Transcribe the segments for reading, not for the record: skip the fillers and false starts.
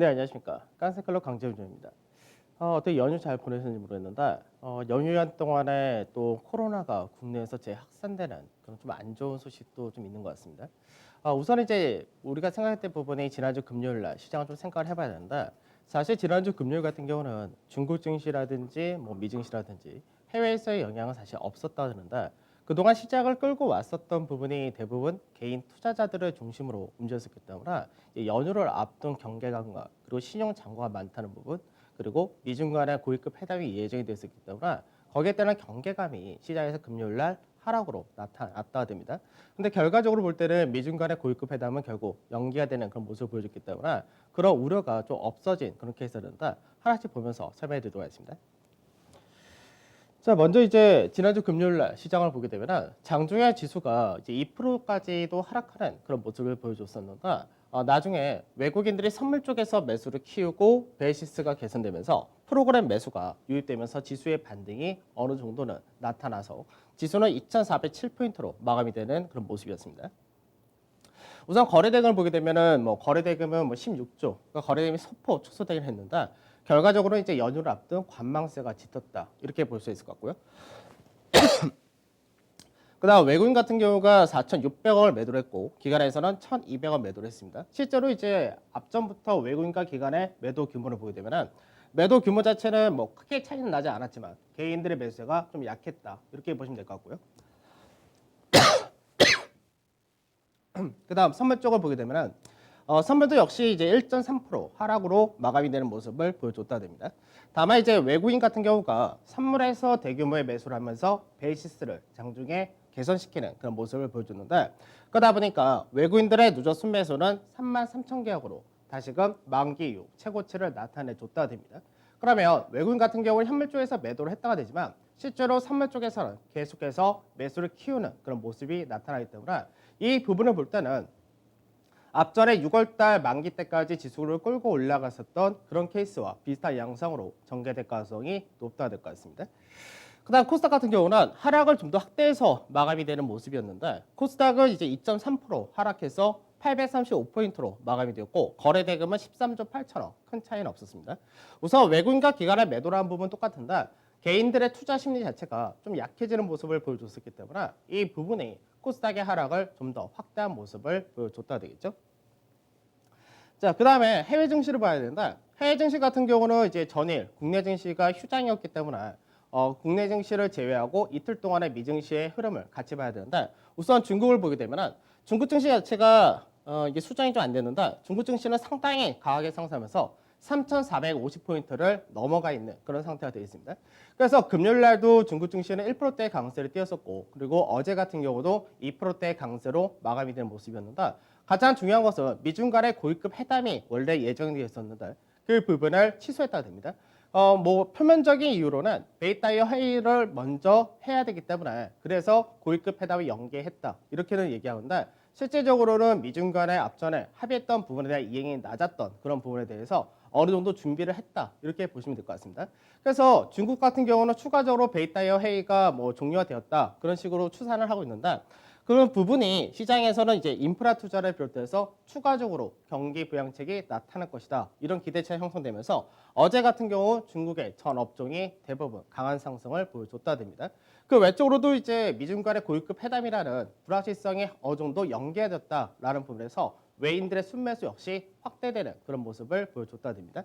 네, 안녕하십니까. 깐센클럽 강재훈입니다. 어떻게 연휴 잘 보내셨는지 모르겠는데 연휴 동안에 또 코로나가 국내에서 재확산되는 그런 좀 안 좋은 소식도 좀 있는 것 같습니다. 우선 이제 우리가 생각했던 부분이 지난주 금요일 날 시장을 좀 생각을 해봐야 되는데 사실 지난주 금요일 같은 경우는 중국 증시라든지 뭐 미증시라든지 해외에서의 영향은 사실 없었다 하는데 그동안 시장을 끌고 왔었던 부분이 대부분 개인 투자자들을 중심으로 움직였었기 때문에 이 연휴를 앞둔 경계 감각 그리고 신용 잔고가 많다는 부분 그리고 미중 간의 고위급 회담이 예정이 됐었기 때문에 거기에 따른 경계감이 시장에서 금요일 날 하락으로 나타났다 됩니다. 근데 결과적으로 볼 때는 미중 간의 고위급 회담은 결국 연기가 되는 그런 모습을 보여줬기 때문에 그런 우려가 좀 없어진 그런 케이스였는데 하나씩 보면서 설명해 드리도록 하겠습니다. 자, 먼저 이제 지난주 금요일 날 시장을 보게 되면 장중에 지수가 이제 2%까지도 하락하는 그런 모습을 보여줬었는데 나중에 외국인들이 선물 쪽에서 매수를 키우고 베이시스가 개선되면서 프로그램 매수가 유입되면서 지수의 반등이 어느 정도는 나타나서 지수는 2,407포인트로 마감이 되는 그런 모습이었습니다. 우선 거래대금을 보게 되면은 뭐 거래대금은 뭐 16조, 그러니까 거래대금이 소폭 축소되긴 했는데 결과적으로 이제 연휴를 앞둔 관망세가 짙었다 이렇게 볼 수 있을 것 같고요. 그다음 외국인 같은 경우가 4,600억을 매도를 했고 기관에서는 1,200억 매도를 했습니다. 실제로 이제 앞전부터 외국인과 기관의 매도 규모를 보게 되면은 매도 규모 자체는 뭐 크게 차이는 나지 않았지만 개인들의 매수세가 좀 약했다 이렇게 보시면 될 것 같고요. 그다음 선물 쪽을 보게 되면은 선물도 역시 이제 1.3% 하락으로 마감이 되는 모습을 보여줬다 됩니다. 다만 이제 외국인 같은 경우가 선물에서 대규모의 매수를 하면서 베이시스를 장중에 개선시키는 그런 모습을 보여줬는데 그러다 보니까 외국인들의 누적 순매수는 33,000개억으로 다시금 만기 이후 최고치를 나타내줬다 됩니다. 그러면 외국인 같은 경우는 현물 쪽에서 매도를 했다가 되지만 실제로 선물 쪽에서는 계속해서 매수를 키우는 그런 모습이 나타나기 때문에 이 부분을 볼 때는 앞전에 6월달 만기 때까지 지수를 끌고 올라갔었던 그런 케이스와 비슷한 양상으로 전개될 가능성이 높다 될 것 같습니다. 그다음 코스닥 같은 경우는 하락을 좀 더 확대해서 마감이 되는 모습이었는데 코스닥은 이제 2.3% 하락해서 835포인트로 마감이 되었고 거래대금은 13조 8천억 큰 차이는 없었습니다. 우선 외국인과 기관의 매도라는 부분은 똑같은데 개인들의 투자 심리 자체가 좀 약해지는 모습을 보여줬었기 때문에 이 부분이 코스닥의 하락을 좀 더 확대한 모습을 보여줬다 되겠죠. 자, 그다음에 해외 증시를 봐야 되는데 해외 증시 같은 경우는 이제 전일 국내 증시가 휴장이었기 때문에 국내 증시를 제외하고 이틀 동안의 미증시의 흐름을 같이 봐야 되는데 우선 중국을 보게 되면은 중국 증시 자체가 이게 수장이 좀 안 되는데 중국 증시는 상당히 강하게 상승하면서 3,450포인트를 넘어가 있는 그런 상태가 되어 있습니다. 그래서 금요일 날도 중국 증시는 1%대 강세를 띄었었고 그리고 어제 같은 경우도 2%대 강세로 마감이 된 모습이었는데 가장 중요한 것은 미중 간의 고위급 회담이 원래 예정되어 있었는데 그 부분을 취소했다가 됩니다. 뭐 표면적인 이유로는 베이타이어 회의를 먼저 해야 되기 때문에 그래서 고위급 회담을 연기했다 이렇게는 얘기하는데 실제적으로는 미중 간의 앞전에 합의했던 부분에 대한 이행이 낮았던 그런 부분에 대해서 어느 정도 준비를 했다 이렇게 보시면 될 것 같습니다. 그래서 중국 같은 경우는 추가적으로 베이타이어 회의가 뭐 종료가 되었다 그런 식으로 추산을 하고 있는데 그런 부분이 시장에서는 이제 인프라 투자를 비롯해서 추가적으로 경기 부양책이 나타날 것이다. 이런 기대치가 형성되면서 어제 같은 경우 중국의 전 업종이 대부분 강한 상승을 보여줬다 됩니다. 그 외적으로도 이제 미중 간의 고위급 회담이라는 불확실성이 어느 정도 연계해졌다라는 부분에서 외인들의 순매수 역시 확대되는 그런 모습을 보여줬다 됩니다.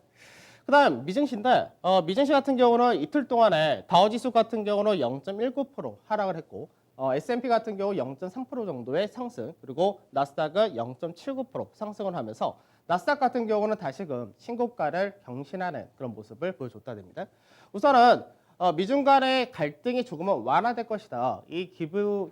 그다음 미증시인데 미증시 같은 경우는 이틀 동안에 다우지수 같은 경우는 0.19% 하락을 했고 S&P 같은 경우 0.3% 정도의 상승 그리고 나스닥은 0.79% 상승을 하면서 나스닥 같은 경우는 다시금 신고가를 경신하는 그런 모습을 보여줬다 됩니다. 우선은 미중 간의 갈등이 조금은 완화될 것이다. 이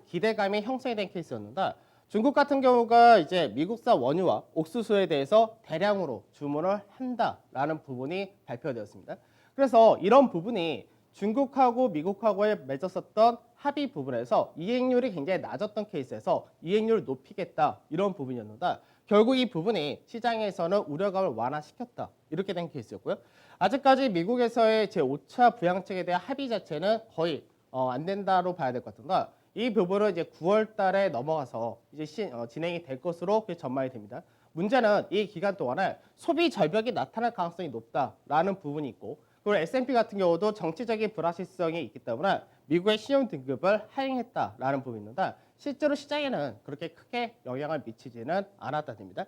기대감이 형성이 된 케이스였는데 중국 같은 경우가 이제 미국산 원유와 옥수수에 대해서 대량으로 주문을 한다라는 부분이 발표되었습니다. 그래서 이런 부분이 중국하고 미국하고의 맺었었던 합의 부분에서 이행률이 굉장히 낮았던 케이스에서 이행률을 높이겠다 이런 부분이었는데 결국 이 부분이 시장에서는 우려감을 완화시켰다 이렇게 된 케이스였고요. 아직까지 미국에서의 제5차 부양책에 대한 합의 자체는 거의 안 된다로 봐야 될 것 같은데 이 부분은 이제 9월 달에 넘어가서 이제 진행이 될 것으로 전망이 됩니다. 문제는 이 기간 동안에 소비 절벽이 나타날 가능성이 높다라는 부분이 있고, 그리고 S&P 같은 경우도 정치적인 불확실성이 있기 때문에 미국의 신용 등급을 하향했다라는 부분이 있는데, 실제로 시장에는 그렇게 크게 영향을 미치지는 않았답니다.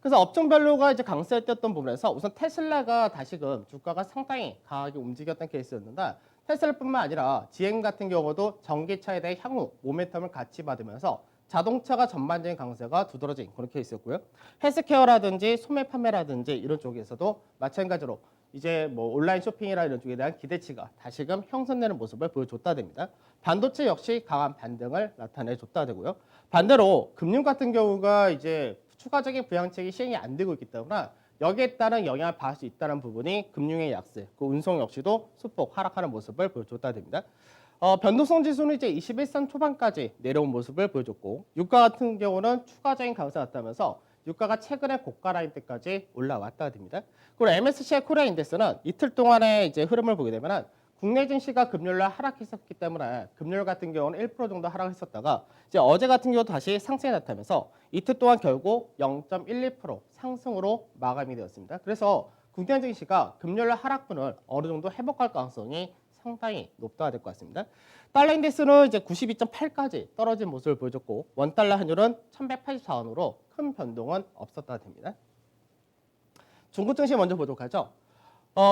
그래서 업종별로가 이제 강세를 띄었던 부분에서 우선 테슬라가 다시금 주가가 상당히 강하게 움직였던 케이스였는데, 테슬라뿐만 아니라 GM 같은 경우도 전기차에 대해 향후 모멘텀을 같이 받으면서 자동차가 전반적인 강세가 두드러진 그런 케이스였고요. 헬스케어라든지 소매 판매라든지 이런 쪽에서도 마찬가지로 이제 뭐 온라인 쇼핑이나 이런 쪽에 대한 기대치가 다시금 형성되는 모습을 보여줬다 됩니다. 반도체 역시 강한 반등을 나타내줬다 되고요. 반대로 금융 같은 경우가 이제 추가적인 부양책이 시행이 안 되고 있기 때문에 여기에 따른 영향을 받을 수 있다는 부분이 금융의 약세, 그 운송 역시도 소폭 하락하는 모습을 보여줬다 됩니다. 변동성 지수는 이제 21선 초반까지 내려온 모습을 보여줬고, 유가 같은 경우는 추가적인 강세가 나타나면서 유가가 최근에 고가 라인 때까지 올라왔다 됩니다. 그리고 MSCI 코리아 인덱스는 이틀 동안의 이제 흐름을 보게 되면 국내 증시가 금요일 날 하락했었기 때문에 금요일 같은 경우는 1% 정도 하락했었다가 이제 어제 같은 경우 다시 상승이 나타나면서 이틀 동안 결국 0.12% 상승으로 마감이 되었습니다. 그래서 국내 증시가 금요일 날 하락분을 어느 정도 회복할 가능성이 상당히 높다가 될 것 같습니다. 달러 인덱스는 이제 92.8까지 떨어진 모습을 보여줬고, 원달러 환율은 1184원으로 큰 변동은 없었다 됩니다. 중국 증시 먼저 보도록 하죠.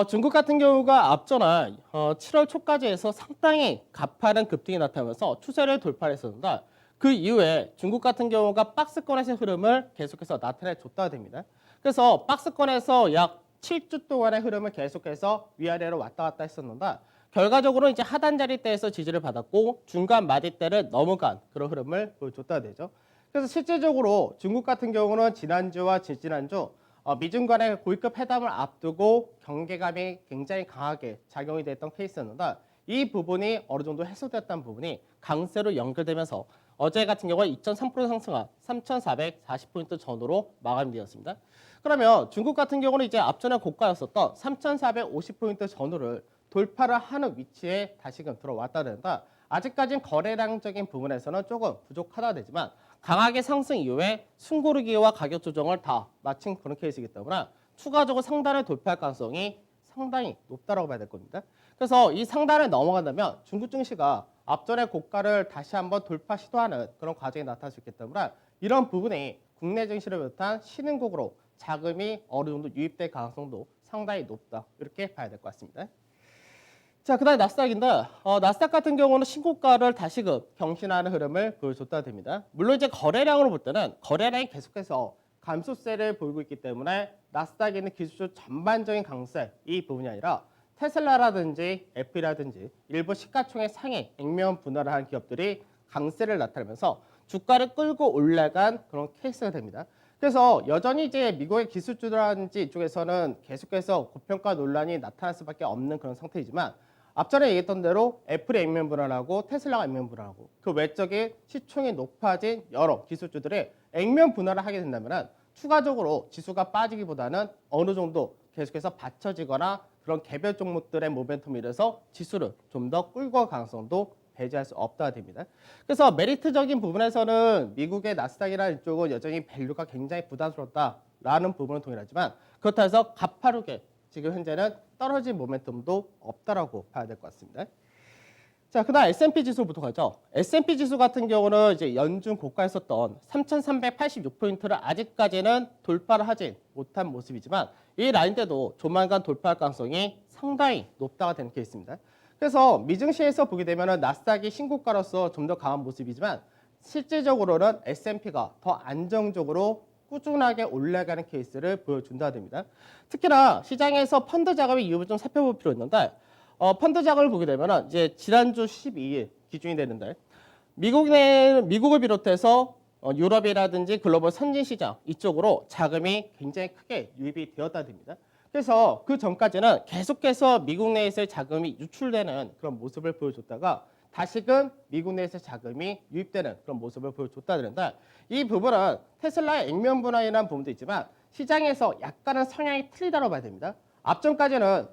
중국 같은 경우가 앞전에 7월 초까지 해서 상당히 가파른 급등이 나타나면서 추세를 돌파했었는데, 그 이후에 중국 같은 경우가 박스권에서의 흐름을 계속해서 나타내줬다 됩니다. 그래서 박스권에서 약 7주 동안의 흐름을 계속해서 위아래로 왔다 갔다 했었는데, 결과적으로 이제 하단 자리대에서 지지를 받았고 중간 마디대를 넘어간 그런 흐름을 보여줬다 되죠. 그래서 실질적으로 중국 같은 경우는 지난주와 지지난주 미중 간의 고위급 회담을 앞두고 경계감이 굉장히 강하게 작용이 됐던 케이스였는데, 이 부분이 어느 정도 해소됐다는 부분이 강세로 연결되면서 어제 같은 경우에 2.3% 상승한 3,440포인트 전후로 마감되었습니다. 그러면 중국 같은 경우는 이제 앞전에 고가였었던 3,450포인트 전후를 돌파를 하는 위치에 다시금 들어왔다 된다. 아직까지는 거래량적인 부분에서는 조금 부족하다 되지만 강하게 상승 이후에 숨고르기와 가격 조정을 다 마친 그런 케이스이기 때문에 추가적으로 상단을 돌파할 가능성이 상당히 높다고 봐야 될 겁니다. 그래서 이 상단을 넘어간다면 중국 증시가 앞전의 고가를 다시 한번 돌파 시도하는 그런 과정이 나타날 수 있기 때문에 이런 부분이 국내 증시를 비롯한 신흥국으로 자금이 어느 정도 유입될 가능성도 상당히 높다, 이렇게 봐야 될 것 같습니다. 자, 그다음에 나스닥인데 나스닥 같은 경우는 신고가를 다시금 경신하는 흐름을 보여줬다 됩니다. 물론 이제 거래량으로 볼 때는 거래량이 계속해서 감소세를 보이고 있기 때문에 나스닥에 있는 기술주 전반적인 강세 이 부분이 아니라 테슬라라든지 애플이라든지 일부 시가총액 상위 액면 분할을 한 기업들이 강세를 나타내면서 주가를 끌고 올라간 그런 케이스가 됩니다. 그래서 여전히 이제 미국의 기술주라든지 이쪽에서는 계속해서 고평가 논란이 나타날 수밖에 없는 그런 상태이지만, 앞전에 얘기했던 대로 애플의 액면 분할하고 테슬라가 액면 분할하고 그 외적인 시총이 높아진 여러 기술주들의 액면 분할을 하게 된다면 추가적으로 지수가 빠지기보다는 어느 정도 계속해서 받쳐지거나 그런 개별 종목들의 모멘텀이 이래서 지수를 좀 더 끌고 갈 가능성도 배제할 수 없다 됩니다. 그래서 메리트적인 부분에서는 미국의 나스닥이라는 이쪽은 여전히 밸류가 굉장히 부담스럽다라는 부분은 동일하지만, 그렇다 해서 가파르게 지금 현재는 떨어진 모멘텀도 없다라고 봐야 될 것 같습니다. 자, 그다음 S&P 지수부터 가죠. S&P 지수 같은 경우는 이제 연중 고가였었던 3,386포인트를 아직까지는 돌파를 하지 못한 모습이지만 이 라인대도 조만간 돌파할 가능성이 상당히 높다가 되는 케이스입니다. 그래서 미증시에서 보게 되면 나스닥이 신고가로서 좀 더 강한 모습이지만 실질적으로는 S&P가 더 안정적으로 꾸준하게 올라가는 케이스를 보여준다 됩니다. 특히나 시장에서 펀드 자금의 이유를 좀 살펴볼 필요 있는데, 펀드 자금을 보게 되면 이제 지난주 12일 기준이 되는데, 미국을 비롯해서 유럽이라든지 글로벌 선진 시장 이쪽으로 자금이 굉장히 크게 유입이 되었다 됩니다. 그래서 그 전까지는 계속해서 미국 내에서의 자금이 유출되는 그런 모습을 보여줬다가 다시금 미국 내에서 자금이 유입되는 그런 모습을 보여줬다 그런데, 이 부분은 테슬라의 액면 분할이라는 부분도 있지만 시장에서 약간은 성향이 틀리다고 봐야 됩니다. 앞전까지는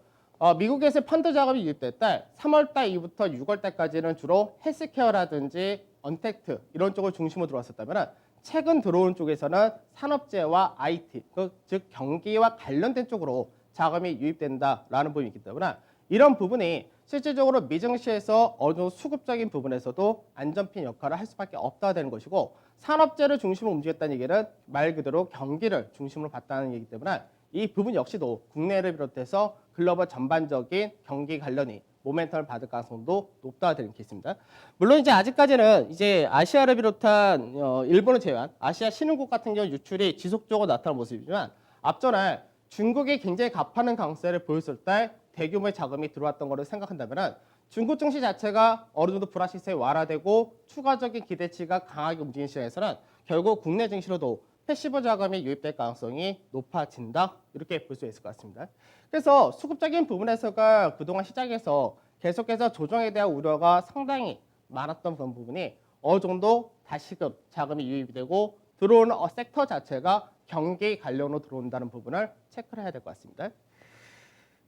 미국에서 펀드 자금이 유입될 때 3월달 이후부터 6월달까지는 주로 헬스케어라든지 언택트 이런 쪽을 중심으로 들어왔었다면 최근 들어온 쪽에서는 산업재해와 IT, 즉 경기와 관련된 쪽으로 자금이 유입된다라는 부분이 있기 때문에 이런 부분이 실질적으로 미증시에서 어느 정도 수급적인 부분에서도 안전핀 역할을 할 수밖에 없다가 되는 것이고 산업재를 중심으로 움직였다는 얘기는 말 그대로 경기를 중심으로 봤다는 얘기이기 때문에 이 부분 역시도 국내를 비롯해서 글로벌 전반적인 경기 관련이 모멘텀을 받을 가능성도 높다가 되는 케이스입니다. 물론 이제 아직까지는 이제 아시아를 비롯한 일본을 제외한 아시아 신흥국 같은 경우 유출이 지속적으로 나타나는 모습이지만 앞전에 중국이 굉장히 가파른 강세를 보였을 때 대규모의 자금이 들어왔던 거를 생각한다면 중국 증시 자체가 어느 정도 불안 시세에 완화되고 추가적인 기대치가 강하게 움직이는 시장에서는 결국 국내 증시로도 패시브 자금이 유입될 가능성이 높아진다 이렇게 볼 수 있을 것 같습니다. 그래서 수급적인 부분에서가 그동안 시장에서 계속해서 조정에 대한 우려가 상당히 많았던 그런 부분이 어느 정도 다시금 자금이 유입이 되고 들어오는 섹터 자체가 경기 관련으로 들어온다는 부분을 체크를 해야 될 것 같습니다.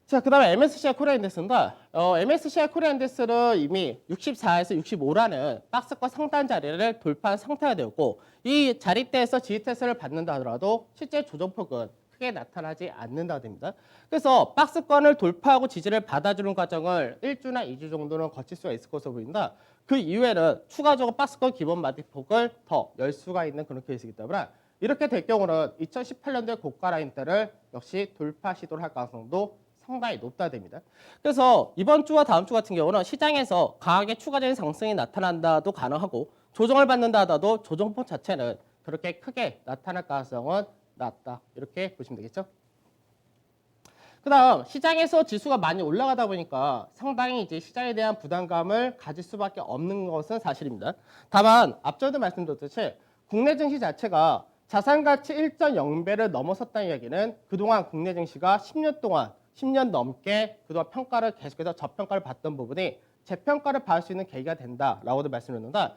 자, 그 다음에 MSCI 코리아 인덱스인가? MSCI 코리아 인덱스는 이미 64에서 65라는 박스권 상단 자리를 돌파한 상태가 되었고 이 자리대에서 지지 테스트를 받는다 하더라도 실제 조정폭은 크게 나타나지 않는다고 됩니다. 그래서 박스권을 돌파하고 지지를 받아주는 과정을 1주나 2주 정도는 거칠 수가 있을 것으로 보인다. 그 이후에는 추가적으로 박스권 기본 마디폭을 더 열 수가 있는 그런 케이스이기 때문에 이렇게 될 경우는 2018년도의 고가 라인대를 역시 돌파 시도를 할 가능성도 상당히 높다 됩니다. 그래서 이번 주와 다음 주 같은 경우는 시장에서 강하게 추가적인 상승이 나타난다도 가능하고 조정을 받는다 하더라도 조정폭 자체는 그렇게 크게 나타날 가능성은 낮다. 이렇게 보시면 되겠죠. 그 다음 시장에서 지수가 많이 올라가다 보니까 상당히 이제 시장에 대한 부담감을 가질 수밖에 없는 것은 사실입니다. 다만 앞전에도 말씀드렸듯이 국내 증시 자체가 자산가치 1.0배를 넘어섰다는 이야기는 그동안 국내 증시가 10년 동안 10년 넘게 그동안 평가를 계속해서 저평가를 받던 부분이 재평가를 받을 수 있는 계기가 된다라고도 말씀드렸는데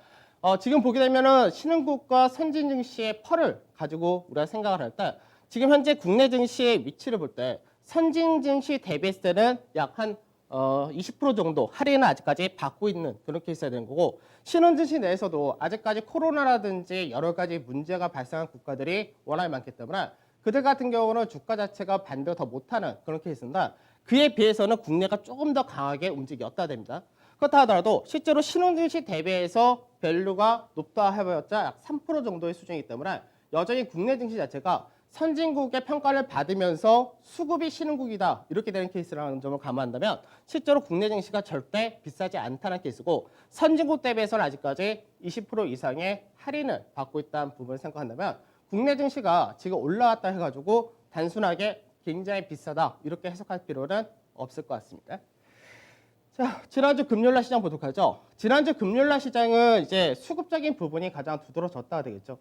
지금 보게 되면은 신흥국과 선진 증시의 펄을 가지고 우리가 생각을 할 때 지금 현재 국내 증시의 위치를 볼 때 선진 증시 대비했을 때는 약 한 20% 정도 할인을 아직까지 받고 있는 그런 케이스가 되는 거고 신흥 증시 내에서도 아직까지 코로나라든지 여러 가지 문제가 발생한 국가들이 워낙 많기 때문에 그들 같은 경우는 주가 자체가 반대로 더 못하는 그런 케이스입니다. 그에 비해서는 국내가 조금 더 강하게 움직였다 됩니다. 그렇다 하더라도 실제로 신흥증시 대비해서 밸류가 높다 해봤자 약 3% 정도의 수준이기 때문에 여전히 국내 증시 자체가 선진국의 평가를 받으면서 수급이 신흥국이다 이렇게 되는 케이스라는 점을 감안한다면 실제로 국내 증시가 절대 비싸지 않다는 케이스고 선진국 대비해서는 아직까지 20% 이상의 할인을 받고 있다는 부분을 생각한다면 국내 증시가 지금 올라왔다 해가지고 단순하게 굉장히 비싸다 이렇게 해석할 필요는 없을 것 같습니다. 자, 지난주 금요일날 시장 보도록 하죠. 지난주 금요일날 시장은 이제 수급적인 부분이 가장 두드러졌다가 되겠죠.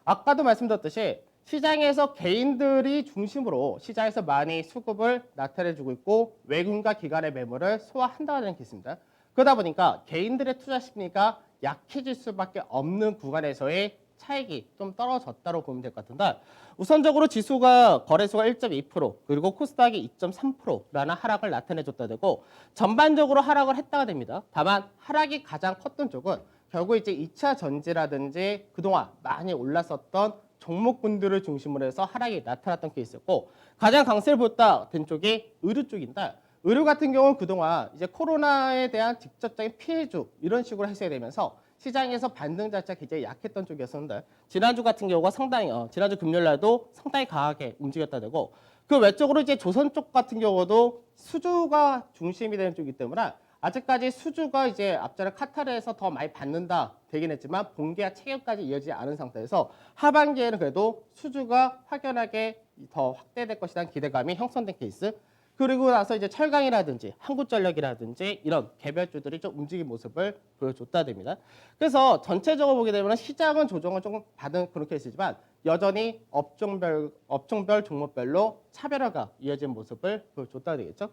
아까도 말씀드렸듯이 시장에서 개인들이 중심으로 시장에서 많이 수급을 나타내주고 있고 외국인과 기관의 매물을 소화한다는 게 있습니다. 그러다 보니까 개인들의 투자 심리가 약해질 수밖에 없는 구간에서의 차익이 좀 떨어졌다고 보면 될 것 같은데 우선적으로 지수가 거래소가 1.2% 그리고 코스닥이 2.3%라는 하락을 나타내줬다 되고 전반적으로 하락을 했다가 됩니다. 다만 하락이 가장 컸던 쪽은 결국 이제 2차 전지라든지 그동안 많이 올랐었던 종목군들을 중심으로 해서 하락이 나타났던 케이스였고 가장 강세를 보였다 된 쪽이 의류 쪽인데 의류 같은 경우는 그동안 이제 코로나에 대한 직접적인 피해주 이런 식으로 해석이 되면서 시장에서 반등 자체가 굉장히 약했던 쪽이었었는데 지난주 같은 경우가 상당히 지난주 금요일 날도 상당히 강하게 움직였다 되고 그 외적으로 이제 조선 쪽 같은 경우도 수주가 중심이 되는 쪽이기 때문에 아직까지 수주가 이제 앞전에 카타르에서 더 많이 받는다 되긴 했지만 본계와 체결까지 이어지지 않은 상태에서 하반기에는 그래도 수주가 확연하게 더 확대될 것이라는 기대감이 형성된 케이스. 그리고 나서 이제 철강이라든지 한국전력이라든지 이런 개별주들이 좀 움직인 모습을 보여줬다 됩니다. 그래서 전체적으로 보게 되면 시장은 조정을 조금 받은 그런 케이스지만 여전히 업종별 종목별로 차별화가 이어진 모습을 보여줬다 되겠죠.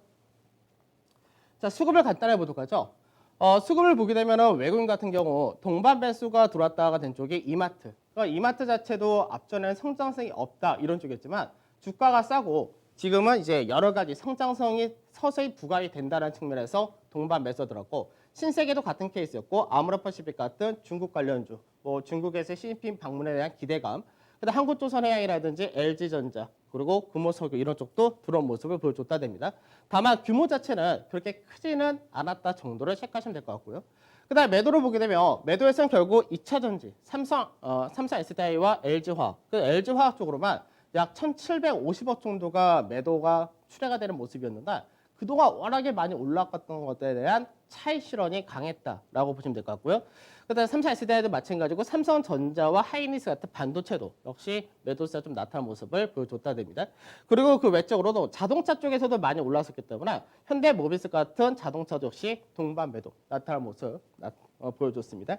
자, 수급을 간단하게 보도록 하죠. 수급을 보게 되면 외국인 같은 경우 동반 배수가 들어왔다가 된 쪽이 이마트. 그러니까 이마트 자체도 앞전에는 성장성이 없다 이런 쪽이었지만 주가가 싸고 지금은 이제 여러 가지 성장성이 서서히 부각이 된다는 측면에서 동반 매수 들었고 신세계도 같은 케이스였고 아모레퍼시픽 같은 중국 관련주, 뭐 중국에서 시진핑 방문에 대한 기대감, 근데 한국조선해양이라든지 LG전자 그리고 금호석유 이런 쪽도 들어온 모습을 보여줬다 됩니다. 다만 규모 자체는 그렇게 크지는 않았다 정도를 체크하시면 될 것 같고요. 그다음 매도를 보게 되면 매도에서는 결국 2차 전지, 삼성 SDI와 LG화학, 그 LG화학 쪽으로만 약 1,750억 정도가 매도가 출회가 되는 모습이었는데 그동안 워낙에 많이 올라갔던 것에 대한 차익 실현이 강했다라고 보시면 될 것 같고요. 그다음 삼성 SDI도 마찬가지고 삼성전자와 하이닉스 같은 반도체도 역시 매도세가 좀 나타난 모습을 보여줬다 됩니다. 그리고 그 외적으로도 자동차 쪽에서도 많이 올라섰기 때문에 현대모비스 같은 자동차도 역시 동반 매도 나타난 모습 보여줬습니다.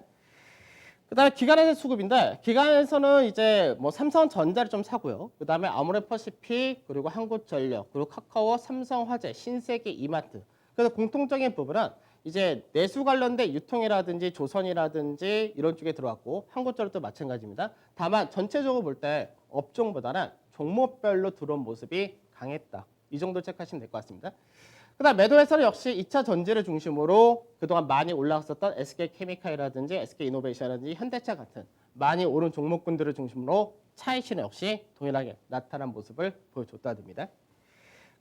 그다음에 기관에서 수급인데 기관에서는 이제 뭐 삼성전자를 좀 사고요. 그다음에 아모레퍼시픽 그리고 한국전력 그리고 카카오, 삼성화재, 신세계, 이마트. 그래서 공통적인 부분은 이제 내수 관련된 유통이라든지 조선이라든지 이런 쪽에 들어왔고 한국전력도 마찬가지입니다. 다만 전체적으로 볼 때 업종보다는 종목별로 들어온 모습이 강했다. 이 정도 체크하시면 될 것 같습니다. 그다음 매도에서는 역시 2차 전지를 중심으로 그동안 많이 올라갔었던 SK케미칼이라든지 SK이노베이션이라든지 현대차 같은 많이 오른 종목군들을 중심으로 차익실현 역시 동일하게 나타난 모습을 보여줬다 됩니다.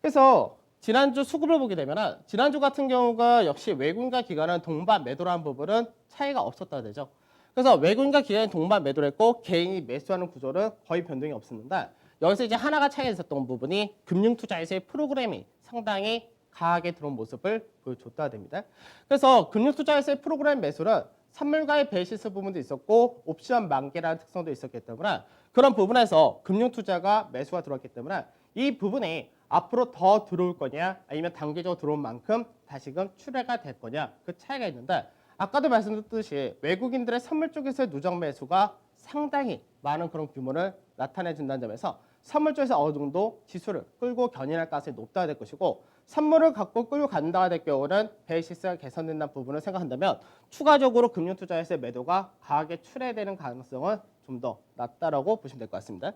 그래서 지난주 수급을 보게 되면 지난주 같은 경우가 역시 외국인과 기관은 동반 매도라는 부분은 차이가 없었다 되죠. 그래서 외국인과 기관이 동반 매도를 했고 개인이 매수하는 구조는 거의 변동이 없었는데 여기서 이제 하나가 차이가 있었던 부분이 금융투자에서의 프로그램이 상당히 강하게 들어온 모습을 보여줬다 됩니다. 그래서 금융투자에서의 프로그램 매수는 선물과의 베이시스 부분도 있었고 옵션 만기라는 특성도 있었기 때문에 그런 부분에서 금융투자가 매수가 들어왔기 때문에 이 부분이 앞으로 더 들어올 거냐 아니면 단기적으로 들어온 만큼 다시금 출회가 될 거냐 그 차이가 있는데 아까도 말씀드렸듯이 외국인들의 선물 쪽에서의 누적 매수가 상당히 많은 그런 규모를 나타내준다는 점에서 선물 쪽에서 어느 정도 지수를 끌고 견인할 가능성이 높다 될 것이고 선물을 갖고 끌고 간다가 될 경우는 베이시스가 개선된다는 부분을 생각한다면 추가적으로 금융투자에서의 매도가 강하게 출회되는 가능성은 좀 더 낮다라고 보시면 될 것 같습니다.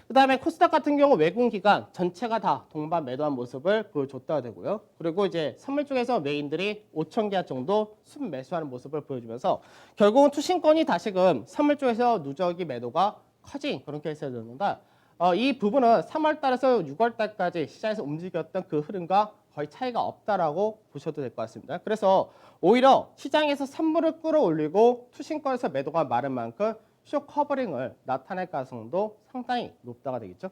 그 다음에 코스닥 같은 경우 외국인 기관 전체가 다 동반 매도한 모습을 보여줬다 되고요. 그리고 이제 선물 쪽에서 메인들이 5,000개 정도 순매수하는 모습을 보여주면서 결국은 투신권이 다시금 선물 쪽에서 누적이 매도가 커진 그런 케이스였는데 이 부분은 3월 달에서 6월 달까지 시장에서 움직였던 그 흐름과 거의 차이가 없다라고 보셔도 될 것 같습니다. 그래서 오히려 시장에서 선물을 끌어올리고 투신권에서 매도가 많은 만큼 쇼 커버링을 나타낼 가능성도 상당히 높다가 되겠죠.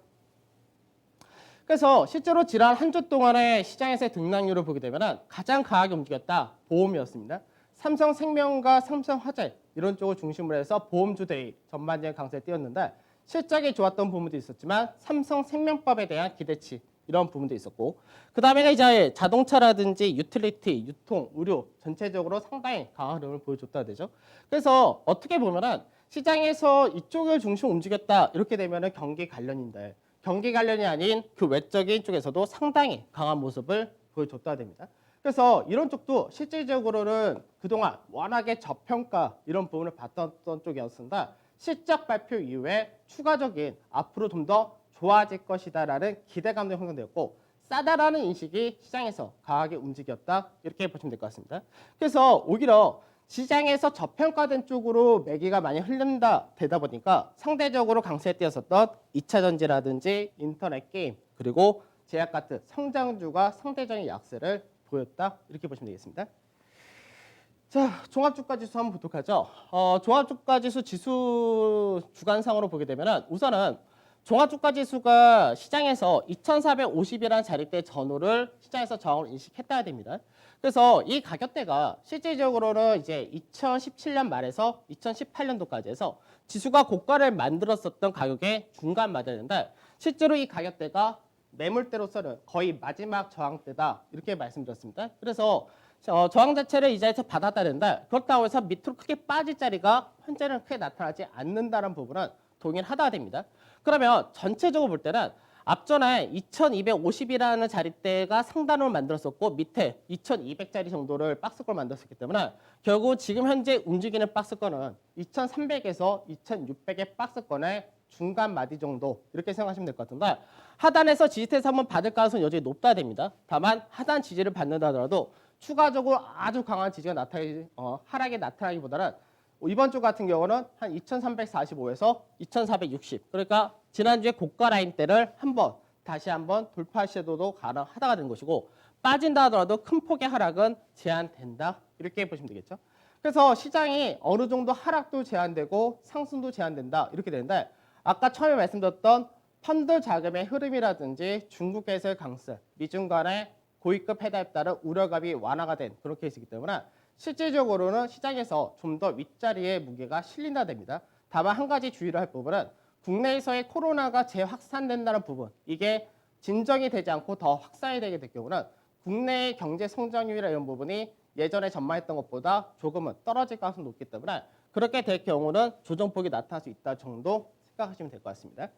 그래서 실제로 지난 한 주 동안의 시장에서의 등락률을 보게 되면 가장 강하게 움직였다 보험이었습니다. 삼성생명과 삼성화재 이런 쪽을 중심으로 해서 보험주 대위 전반적인 강세에 띄었는데 실적이 좋았던 부분도 있었지만 삼성생명법에 대한 기대치 이런 부분도 있었고 그 다음에 이제 자동차라든지 유틸리티, 유통, 의료 전체적으로 상당히 강한 흐름을 보여줬다 되죠. 그래서 어떻게 보면은 시장에서 이쪽을 중심 움직였다 이렇게 되면은 경기 관련인데 경기 관련이 아닌 그 외적인 쪽에서도 상당히 강한 모습을 보여줬다 됩니다. 그래서 이런 쪽도 실질적으로는 그동안 워낙에 저평가 이런 부분을 봤던 쪽이었습니다. 실적 발표 이후에 추가적인 앞으로 좀 더 좋아질 것이다라는 기대감도 형성되었고 싸다라는 인식이 시장에서 강하게 움직였다 이렇게 보시면 될 것 같습니다. 그래서 오히려 시장에서 저평가된 쪽으로 매기가 많이 흘른다 되다 보니까 상대적으로 강세에 띄었었던 2차 전지라든지 인터넷 게임 그리고 제약 같은 성장주가 상대적인 약세를 보였다 이렇게 보시면 되겠습니다. 자, 종합주가지수 한번 보도록 하죠. 종합주가지수 지수 주간상으로 보게 되면 우선은 종합주가지수가 시장에서 2,450이라는 자리대 전후를 시장에서 저항을 인식했다야 됩니다. 그래서 이 가격대가 실질적으로는 이제 2017년 말에서 2018년도까지 해서 지수가 고가를 만들었었던 가격의 중간 마디인데 실제로 이 가격대가 매물대로서는 거의 마지막 저항대다 이렇게 말씀드렸습니다. 그래서 저항 자체를 이 자리에서 받았다 된다. 그렇다고 해서 밑으로 크게 빠질 자리가 현재는 크게 나타나지 않는다는 부분은 동일하다 됩니다. 그러면 전체적으로 볼 때는 앞전에 2250이라는 자리대가 상단으로 만들었었고 밑에 2200짜리 정도를 박스권을 만들었기 때문에 결국 지금 현재 움직이는 박스권은 2300에서 2600의 박스권의 중간 마디 정도 이렇게 생각하시면 될 것 같은데 하단에서 지지테스트 한번 받을 가능성은 여전히 높다 됩니다. 다만 하단 지지를 받는다 하더라도 추가적으로 아주 강한 지지가 하락이 나타나기보다는 이번 주 같은 경우는 한 2345에서 2460. 그러니까 지난주에 고가 라인대를 다시 한번 돌파 시도도 가능하다가 되는 것이고, 빠진다 하더라도 큰 폭의 하락은 제한된다. 이렇게 보시면 되겠죠. 그래서 시장이 어느 정도 하락도 제한되고 상승도 제한된다. 이렇게 되는데, 아까 처음에 말씀드렸던 펀드 자금의 흐름이라든지 중국에서의 강세, 미중 간의 고위급 해답에 따른 우려감이 완화가 된 그런 케이스이기 때문에 실질적으로는 시장에서 좀 더 윗자리에 무게가 실린다 됩니다. 다만 한 가지 주의를 할 부분은 국내에서의 코로나가 재확산된다는 부분, 이게 진정이 되지 않고 더 확산이 되게 될 경우는 국내의 경제 성장률이나 이런 부분이 예전에 전망했던 것보다 조금은 떨어질 가능성이 높기 때문에 그렇게 될 경우는 조정폭이 나타날 수 있다 정도 생각하시면 될 것 같습니다.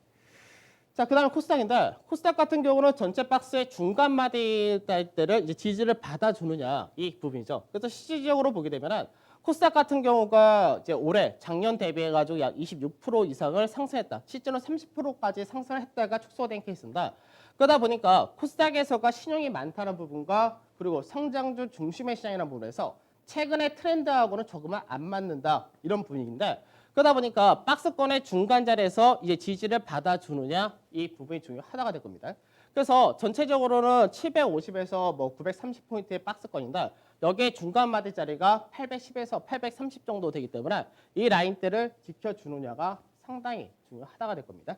자, 그 다음에 코스닥인데, 코스닥 같은 경우는 전체 박스의 중간 마디대를 이제 지지를 받아주느냐, 이 부분이죠. 그래서 실질적으로 보게 되면은 코스닥 같은 경우가 이제 올해 작년 대비해가지고 약 26% 이상을 상승했다. 실제로 30%까지 상승을 했다가 축소된 케이스입니다. 그러다 보니까 코스닥에서가 신용이 많다는 부분과 그리고 성장주 중심의 시장이라는 부분에서 최근의 트렌드하고는 조금은 안 맞는다. 이런 분위기인데, 그러다 보니까 박스권의 중간 자리에서 이제 지지를 받아주느냐, 이 부분이 중요하다가 될 겁니다. 그래서 전체적으로는 750에서 뭐 930포인트의 박스권인데, 여기에 중간 마디 자리가 810에서 830 정도 되기 때문에 이 라인대를 지켜주느냐가 상당히 중요하다가 될 겁니다.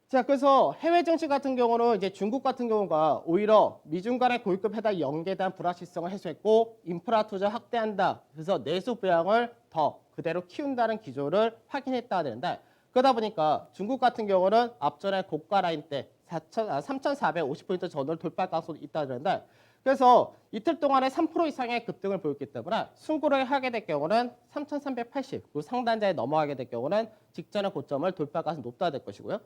자, 그래서 해외 증시 같은 경우는 이제 중국 같은 경우가 오히려 미중 간의 고위급 해당 연계에 대한 불확실성을 해소했고 인프라 투자 확대한다. 그래서 내수 부양을 더 그대로 키운다는 기조를 확인했다가 되는데, 그러다 보니까 중국 같은 경우는 앞전에 고가 라인대 3,450포인트 전후를 돌파할 가능성이 있다가 되는데, 그래서 이틀 동안에 3% 이상의 급등을 보였기 때문에 승부를 하게 될 경우는 3,380, 그 상단자에 넘어가게 될 경우는 직전의 고점을 돌파할 가능성이 높다 될 것이고요.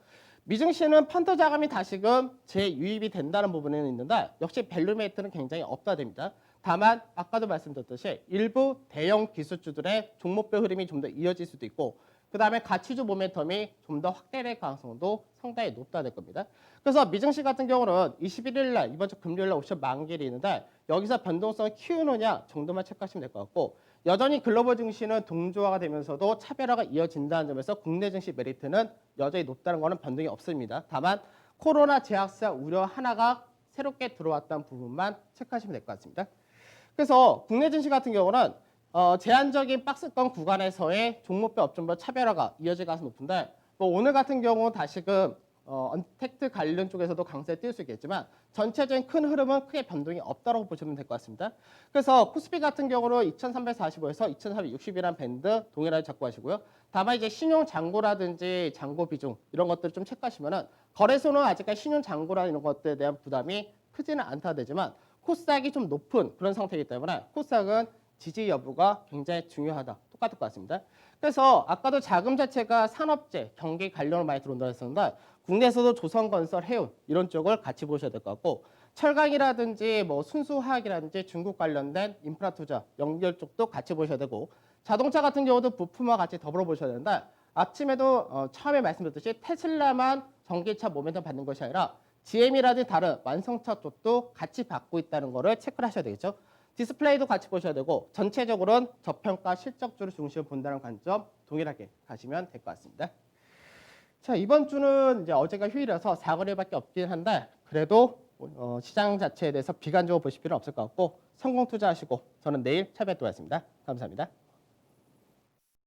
미증시는 펀드 자금이 다시금 재유입이 된다는 부분은 있는데 역시 밸류메이트는 굉장히 없다 됩니다. 다만 아까도 말씀드렸듯이 일부 대형 기술주들의 종목별 흐름이 좀 더 이어질 수도 있고, 그 다음에 가치주 모멘텀이 좀 더 확대될 가능성도 상당히 높다 될 겁니다. 그래서 미증시 같은 경우는 21일 날, 이번 주 금요일 날 옵션 만기일이 있는데 여기서 변동성을 키우느냐 정도만 체크하시면 될 것 같고, 여전히 글로벌 증시는 동조화가 되면서도 차별화가 이어진다는 점에서 국내 증시 메리트는 여전히 높다는 것은 변동이 없습니다. 다만 코로나 재확산 우려 하나가 새롭게 들어왔다는 부분만 체크하시면 될 것 같습니다. 그래서 국내 증시 같은 경우는 제한적인 박스권 구간에서의 종목별 업종별 차별화가 이어질 가능성이 높은데, 뭐 오늘 같은 경우 다시금 언택트 관련 쪽에서도 강세에 띄울 수 있겠지만 전체적인 큰 흐름은 크게 변동이 없다고 보시면 될 것 같습니다. 그래서 코스피 같은 경우는 2,345에서 2,460이라는 밴드 동일하게 잡고 하시고요. 다만 이제 신용 잔고라든지 잔고 비중 이런 것들을 좀 체크하시면은 거래소는 아직까지 신용 잔고라는 이런 것들에 대한 부담이 크지는 않다 되지만 코스닥이 좀 높은 그런 상태이기 때문에 코스닥은 지지 여부가 굉장히 중요하다. 똑같을 것 같습니다. 그래서 아까도 자금 자체가 산업재, 경기 관련으로 많이 들어온다고 했었는데 국내에서도 조선건설, 해운 이런 쪽을 같이 보셔야 될 것 같고, 철강이라든지 뭐 순수화학이라든지 중국 관련된 인프라 투자, 연결 쪽도 같이 보셔야 되고, 자동차 같은 경우도 부품과 같이 더불어 보셔야 되는데 아침에도 처음에 말씀드렸듯이 테슬라만 전기차 모멘텀 받는 것이 아니라 GM이라든지 다른 완성차 쪽도 같이 받고 있다는 거를 체크를 하셔야 되겠죠. 디스플레이도 같이 보셔야 되고 전체적으로는 저평가 실적주를 중심으로 본다는 관점 동일하게 가시면 될 것 같습니다. 자, 이번 주는 이제 어제가 휴일이라서 4거래밖에 없긴 한데 그래도 시장 자체에 대해서 비관적으로 보실 필요는 없을 것 같고 성공 투자하시고 저는 내일 찾아뵙도록 하겠습니다. 감사합니다.